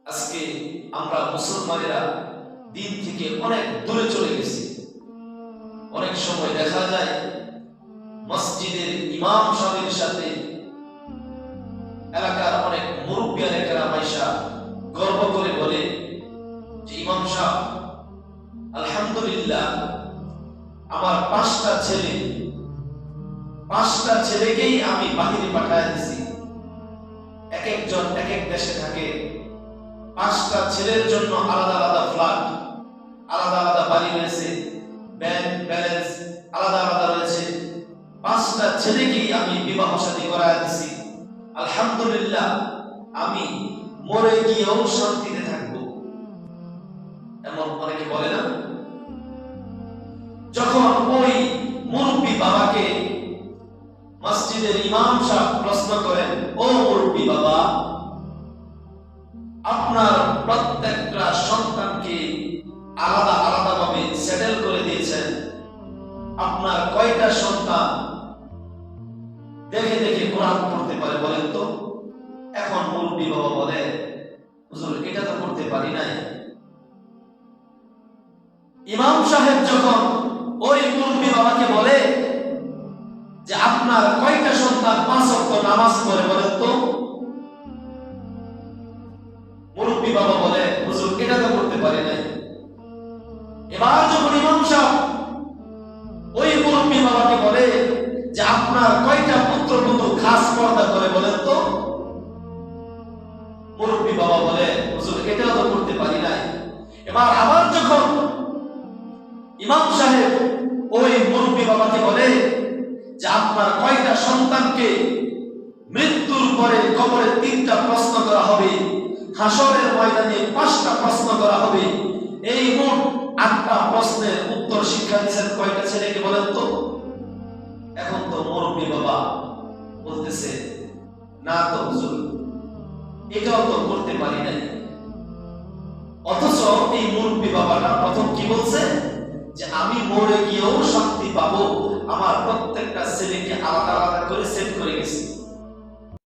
আজকে আমরা মুসলমানেরা দিন থেকে অনেক দূরে চলে গেছি। অনেক সময় দেখা যায় মসজিদের ইমাম সাহেবের সাথে এলাকার অনেক মুরব্বী এলাকার মাইশা গর্ব করে বলে যে ইমাম সাহেব, আলহামদুলিল্লাহ আমার পাঁচটা ছেলেকেই আমি বাহিরে পাঠায় দিছি। এক একজন এক এক দেশে থাকে। পাঁচটা ছেলের জন্য আলাদা আলাদা ফ্ল্যাট, আলাদা আলাদা বাড়ি রয়েছে, ব্যাংক ব্যালেন্স আলাদা আলাদা রয়েছে। পাঁচটা ছেলেকেই আমি বিবাহ শাদী করায় দিছি। আলহামদুলিল্লাহ আমি মরে গিয়েও শান্তিতে থাকবো। এমন অনেকে বলে না? যখন ওই মুরব্বী বাবাকে মসজিদের ইমাম সাহেব প্রশ্ন করেন, ও মুরব্বী বাবা, আপনার প্রত্যেকটা সন্তানকে আলাদা আলাদা ভাবে সেটেল করে দিয়েছেন, আপনার কয়টা সন্তান দেখে দেখে কোরআন পড়তে পারে বলেন তো? এখন মুরব্বী বাবা বলে, হুজুর এটা তো করতে পারি নাই। ইমাম সাহেব যখন ওই মুরব্বী বাবাকে বলে যে আপনার কয়টা সন্তান 5 ওয়াক্ত নামাজ পড়ে বলেন তো? মুরব্বী বাবা বলে, হুজুর এটা তো করতে পারি নাই। এবার যখন ইমাম সাহেব ওই মুরব্বী বাবাকে বলে যে আপনার কয়টা পুত্রবধূ খাস পর্দা করে বলেন তো? মুরব্বী বাবা বলে, হুজুর এটাও তো করতে পারি নাই। এবার আবার যখন ইমাম সাহেব ওই মুরব্বী বাবাকে বলে যে আপনার কয়টা সন্তানকে মৃত্যুর পরে কবরে 3টা প্রশ্ন করা হবে, হাসরের ময়দানে 5টা প্রশ্ন করা হবে, এই মোট 8টা প্রশ্নের উত্তর শিক্ষা দিচ্ছেন কয়টা ছেলেকে বলেন তো? এখন তো মুরব্বী বাবা বলতেছে, না তো হুজুর এটাও তো করতে পারি নাই। অথচ এই মুরব্বী বাবাটা প্রথম কি বলছে? যে আমি মরে গিয়েও শান্তি পাবো, আমার প্রত্যেকটা ছেলেকে আলাদা